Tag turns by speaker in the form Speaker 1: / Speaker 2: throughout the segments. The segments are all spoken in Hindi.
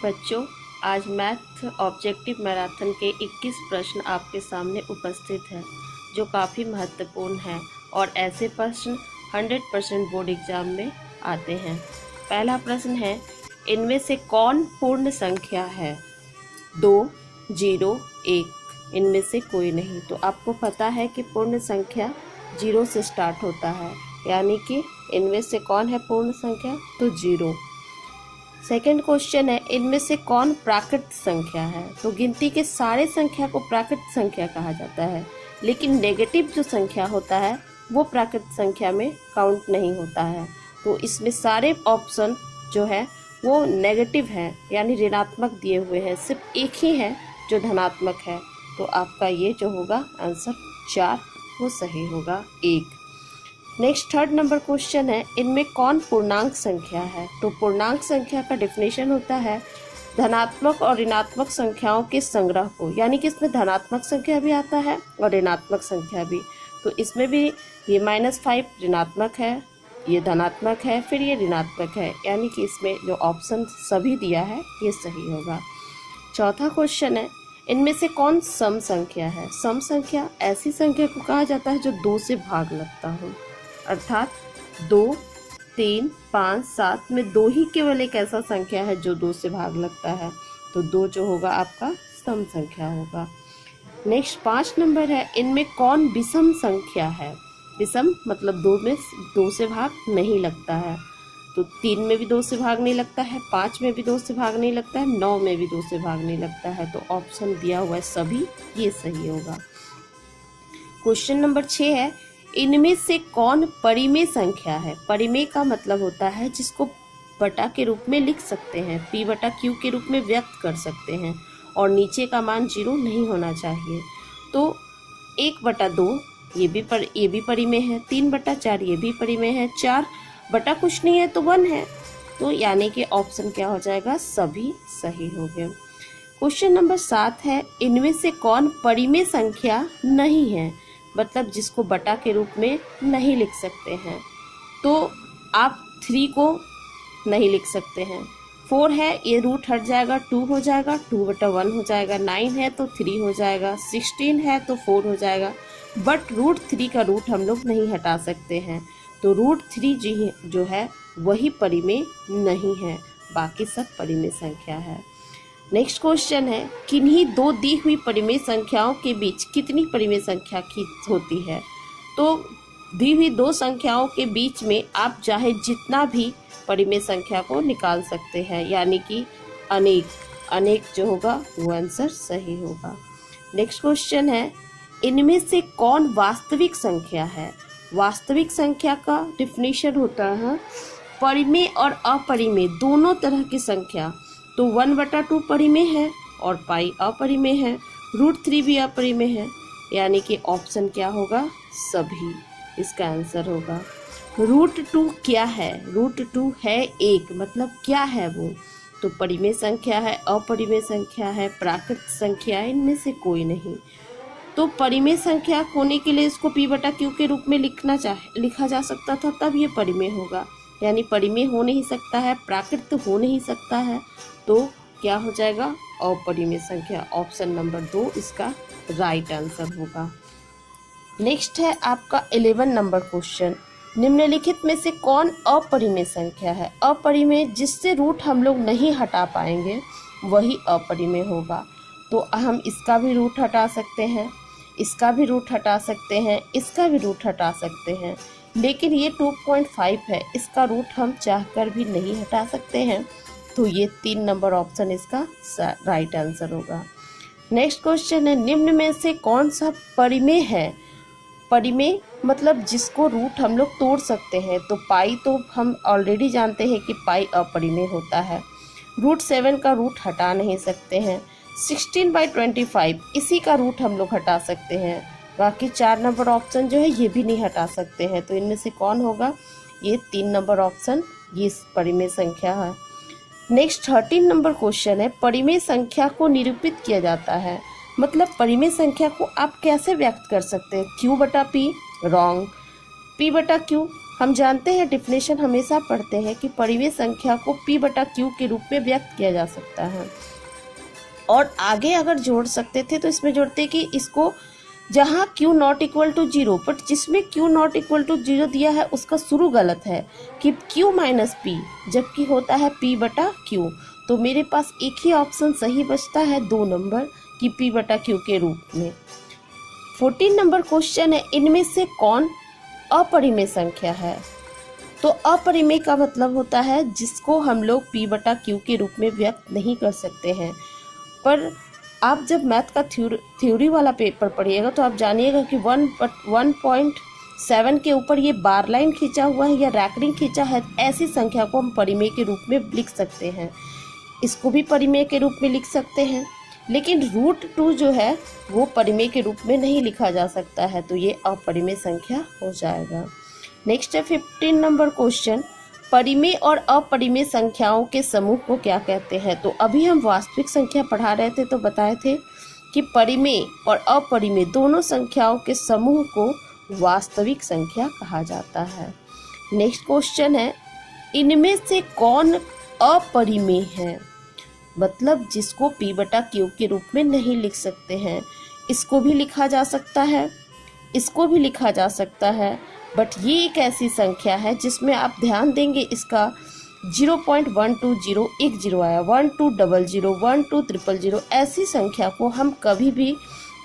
Speaker 1: बच्चों, आज मैथ ऑब्जेक्टिव मैराथन के 21 प्रश्न आपके सामने उपस्थित हैं, जो काफ़ी महत्वपूर्ण हैं और ऐसे प्रश्न 100% बोर्ड एग्जाम में आते हैं। पहला प्रश्न है, इनमें से कौन पूर्ण संख्या है? 2, 0, 1। इनमें से कोई नहीं। तो आपको पता है कि पूर्ण संख्या 0 से स्टार्ट होता है, यानी कि इनमें से कौन है पूर्ण संख्या? तो 0। सेकंड क्वेश्चन है, इनमें से कौन प्राकृत संख्या है? तो गिनती के सारे संख्या को प्राकृत संख्या कहा जाता है, लेकिन नेगेटिव जो संख्या होता है वो प्राकृत संख्या में काउंट नहीं होता है। तो इसमें सारे ऑप्शन जो है वो नेगेटिव है, यानी ऋणात्मक दिए हुए हैं, सिर्फ एक ही है जो धनात्मक है। तो आपका ये जो होगा आंसर 4 वो सही होगा 1। नेक्स्ट थर्ड नंबर क्वेश्चन है, इनमें कौन पूर्णांक संख्या है? तो पूर्णांक संख्या का डेफिनेशन होता है धनात्मक और ऋणात्मक संख्याओं के संग्रह को, यानी कि इसमें धनात्मक संख्या भी आता है और ऋणात्मक संख्या भी। तो इसमें भी ये -5 ऋणात्मक है, ये धनात्मक है, फिर ये ऋणात्मक है, यानी कि इसमें जो ऑप्शन सभी दिया है ये सही होगा। चौथा क्वेश्चन है, इनमें से कौन सम संख्या है? सम संख्या ऐसी संख्या को कहा जाता है जो 2 से भाग लगता हो, अर्थात 2, 3, 5, 7 में 2 ही केवल एक ऐसा संख्या है जो 2 से भाग लगता है। तो 2 जो होगा आपका सम संख्या होगा। नेक्स्ट 5 नंबर है, इनमें कौन विषम संख्या है? विषम मतलब 2 में 2 से भाग नहीं लगता है। तो 3 में भी 2 से भाग नहीं लगता है, 5 में भी 2 से भाग नहीं लगता है, 9 में भी 2 से भाग नहीं लगता है। तो ऑप्शन दिया हुआ है सभी, ये सही होगा। क्वेश्चन नंबर 6 है, इनमें से कौन परिमेय संख्या है? परिमेय का मतलब होता है जिसको बटा के रूप में लिख सकते हैं, P/Q के रूप में व्यक्त कर सकते हैं, और नीचे का मान 0 नहीं होना चाहिए। तो 1/2 ये भी परिमेय है, 3/4 ये भी परिमेय है, 4 बटा कुछ नहीं है तो 1 है। तो यानी कि ऑप्शन क्या हो जाएगा? सभी सही हो गए। क्वेश्चन नंबर 7 है, इनमें से कौन परिमेय संख्या नहीं है? मतलब जिसको बटा के रूप में नहीं लिख सकते हैं। तो आप 3 को नहीं लिख सकते हैं। 4 है, ये रूट हट जाएगा, 2 हो जाएगा, 2/1 हो जाएगा। 9 है तो 3 हो जाएगा। 16 है तो 4 हो जाएगा। बट √3 का रूट हम लोग नहीं हटा सकते हैं। तो √3 जी जो है वही परिमेय नहीं है, बाकी सब परिमेय संख्या है। नेक्स्ट क्वेश्चन है, किन्हीं 2 दी हुई परिमेय संख्याओं के बीच कितनी परिमेय संख्या की होती है? तो दी हुई 2 संख्याओं के बीच में आप चाहे जितना भी परिमेय संख्या को निकाल सकते हैं, यानी कि अनेक जो होगा वो आंसर सही होगा। नेक्स्ट क्वेश्चन है, इनमें से कौन वास्तविक संख्या है? वास्तविक संख्या का डेफिनेशन होता है परिमेय और अपरिमेय दोनों तरह की संख्या। तो 1/2 परिमेय है और पाई अपरिमेय है, √3 भी अपरिमेय है, यानी कि ऑप्शन क्या होगा? सभी। इसका आंसर होगा। √2 क्या है? √2 है 1, मतलब क्या है वो? तो परिमेय संख्या है, अपरिमेय संख्या है, प्राकृत संख्या है, इनमें से कोई नहीं। तो परिमेय संख्या होने के लिए इसको P/Q के रूप में लिखा जा सकता था, तब ये परिमेय होगा, यानी परिमेय हो नहीं सकता है, प्राकृत हो नहीं सकता है। तो क्या हो जाएगा? अपरिमेय संख्या। ऑप्शन नंबर 2 इसका राइट आंसर होगा। नेक्स्ट है आपका 11 नंबर क्वेश्चन, निम्नलिखित में से कौन अपरिमेय संख्या है? अपरिमेय जिससे रूट हम लोग नहीं हटा पाएंगे वही अपरिमेय होगा। तो हम इसका भी रूट हटा सकते हैं, इसका भी रूट हटा सकते हैं, इसका भी रूट हटा सकते हैं, लेकिन ये 2.5 है, इसका रूट हम चाहकर भी नहीं हटा सकते हैं। तो ये 3 नंबर ऑप्शन इसका राइट आंसर होगा। नेक्स्ट क्वेश्चन है, निम्न में से कौन सा परिमेय है? परिमेय मतलब जिसको रूट हम लोग तोड़ सकते हैं। तो पाई तो हम ऑलरेडी जानते हैं कि पाई अपरिमेय होता है। √7 का रूट हटा नहीं सकते हैं। 16/25 इसी का रूट हम लोग हटा सकते हैं। बाकी 4 नंबर ऑप्शन जो है ये भी नहीं हटा सकते हैं। तो इनमें से कौन होगा? ये 3 नंबर ऑप्शन ये परिमेय संख्या है। नेक्स्ट 13 नंबर क्वेश्चन है, परिमेय संख्या को निरूपित किया जाता है। मतलब परिमेय संख्या को आप कैसे व्यक्त कर सकते हैं? Q/P रॉन्ग, P/Q हम जानते हैं, डेफिनेशन हमेशा पढ़ते हैं कि परिमेय संख्या को p/q के रूप में व्यक्त किया जा सकता है। और आगे अगर जोड़ सकते थे तो इसमें जोड़ते कि इसको जहाँ q not equal to 0, but जिसमें q नॉट इक्वल टू 0 दिया है उसका शुरू गलत है कि q माइनस p, जबकि होता है p/q। तो मेरे पास एक ही ऑप्शन सही बचता है 2 नंबर कि p/q के रूप में। 14 नंबर क्वेश्चन है, इनमें से कौन अपरिमेय संख्या है? तो अपरिमेय का मतलब होता है जिसको हम लोग p/q के रूप में व्यक्त नहीं कर सकते हैं। पर आप जब मैथ का थ्योरी वाला पेपर पढ़िएगा तो आप जानिएगा कि 1.7 के ऊपर ये बार लाइन खींचा हुआ है या रैकरिंग खींचा है, ऐसी संख्या को हम परिमेय के रूप में लिख सकते हैं। इसको भी परिमेय के रूप में लिख सकते हैं, लेकिन √2 जो है वो परिमेय के रूप में नहीं लिखा जा सकता है, तो ये अपरिमेय संख्या हो जाएगा। नेक्स्ट है 15 नंबर क्वेश्चन, परिमेय और अपरिमेय संख्याओं के समूह को क्या कहते हैं? तो अभी हम वास्तविक संख्या पढ़ा रहे थे तो बताए थे कि परिमेय और अपरिमेय दोनों संख्याओं के समूह को वास्तविक संख्या कहा जाता है। नेक्स्ट क्वेश्चन है, इनमें से कौन अपरिमेय है? मतलब जिसको p/q के रूप में नहीं लिख सकते हैं। इसको भी लिखा जा सकता है, इसको भी लिखा जा सकता है, बट ये एक ऐसी संख्या है जिसमें आप ध्यान देंगे इसका 0.120 एक 0 आया, 1200, 12300, ऐसी संख्या को हम कभी भी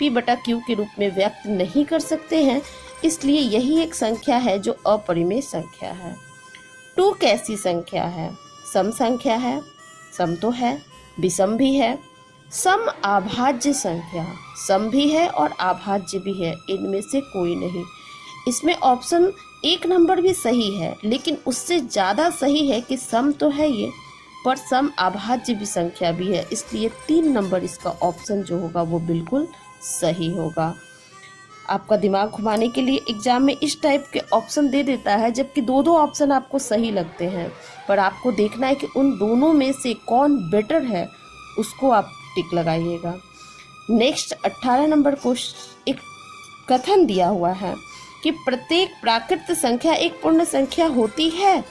Speaker 1: p/q के रूप में व्यक्त नहीं कर सकते हैं, इसलिए यही एक संख्या है जो अपरिमेय संख्या है। 2 कैसी संख्या है? सम संख्या है, सम तो है, विषम भी है। सम अभाज्य संख्या, सम भी है और अभाज्य भी है, इनमें से कोई नहीं। इसमें ऑप्शन 1 नंबर भी सही है, लेकिन उससे ज़्यादा सही है कि सम तो है ये, पर सम अभाज्य भी संख्या भी है, इसलिए 3 नंबर इसका ऑप्शन जो होगा वो बिल्कुल सही होगा। आपका दिमाग घुमाने के लिए एग्जाम में इस टाइप के ऑप्शन दे देता है, जबकि 2 ऑप्शन आपको सही लगते हैं, पर आपको देखना है कि उन दोनों में से कौन बेटर है, उसको आप टिक लगाइएगा। नेक्स्ट 18 नंबर क्वेश्चन, एक कथन दिया हुआ है कि प्रत्येक प्राकृत संख्या एक पूर्ण संख्या होती है,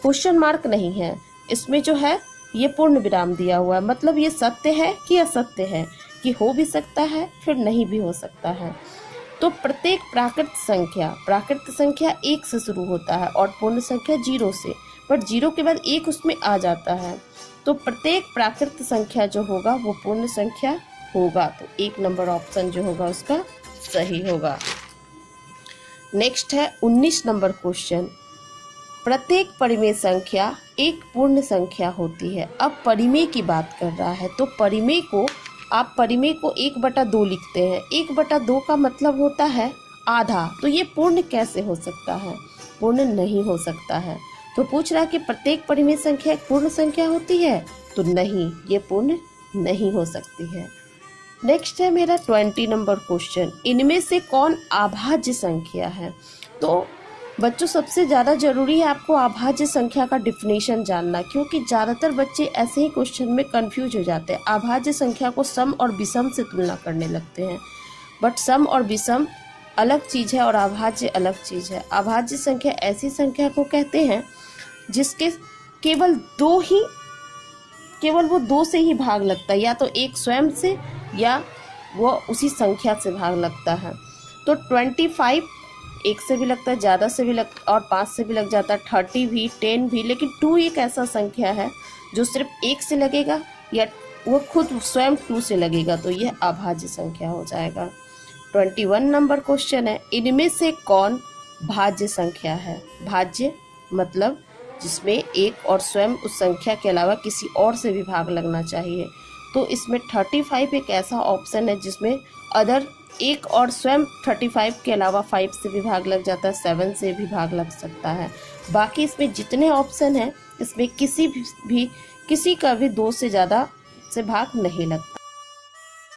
Speaker 1: क्वेश्चन मार्क नहीं है, इसमें जो है ये पूर्ण विराम दिया हुआ है, मतलब ये सत्य है कि असत्य है, कि हो भी सकता है फिर नहीं भी हो सकता है। तो प्रत्येक प्राकृत संख्या 1 से शुरू होता है और पूर्ण संख्या 0 से, बट 0 के बाद 1 उसमें आ जाता है, तो प्रत्येक प्राकृत संख्या जो होगा वो पूर्ण संख्या होगा, तो 1 नंबर ऑप्शन जो होगा उसका सही होगा। नेक्स्ट है 19 नंबर क्वेश्चन, प्रत्येक परिमेय संख्या एक पूर्ण संख्या होती है। अब परिमेय की बात कर रहा है, तो परिमेय को आप 1/2 लिखते हैं, 1/2 का मतलब होता है आधा, तो ये पूर्ण कैसे हो सकता है? पूर्ण नहीं हो सकता है। तो पूछ रहा है कि प्रत्येक परिमेय संख्या एक पूर्ण संख्या होती है, तो नहीं, ये पूर्ण नहीं हो सकती है। नेक्स्ट है मेरा 20 नंबर क्वेश्चन, इनमें से कौन अभाज्य संख्या है? तो बच्चों सबसे ज़्यादा ज़रूरी है आपको अभाज्य संख्या का डिफिनेशन जानना, क्योंकि ज़्यादातर बच्चे ऐसे ही क्वेश्चन में कंफ्यूज हो जाते हैं। अभाज्य संख्या को सम और विषम से तुलना करने लगते हैं, बट सम और विषम अलग चीज़ है और अभाज्य अलग चीज़ है। अभाज्य संख्या ऐसी संख्या को कहते हैं जिसके केवल वो 2 से ही भाग लगता है, या तो एक स्वयं से या वो उसी संख्या से भाग लगता है। तो 25 1 से भी लगता है, ज़्यादा से भी और 5 से भी लग जाता है, 30 भी, 10 भी, लेकिन 2 एक ऐसा संख्या है जो सिर्फ 1 से लगेगा या वो खुद स्वयं 2 से लगेगा, तो यह अभाज्य संख्या हो जाएगा। 21 नंबर क्वेश्चन है, इनमें से कौन भाज्य संख्या है? भाज्य मतलब जिसमें एक और स्वयं उस संख्या के अलावा किसी और से भी भाग लगना चाहिए, तो इसमें 35 एक ऐसा ऑप्शन है जिसमें अदर एक और स्वयं 35 के अलावा 5 से भी भाग लग जाता है, 7 से भी भाग लग सकता है। बाकी इसमें जितने ऑप्शन हैं इसमें किसी का भी 2 से ज़्यादा से भाग नहीं लगता।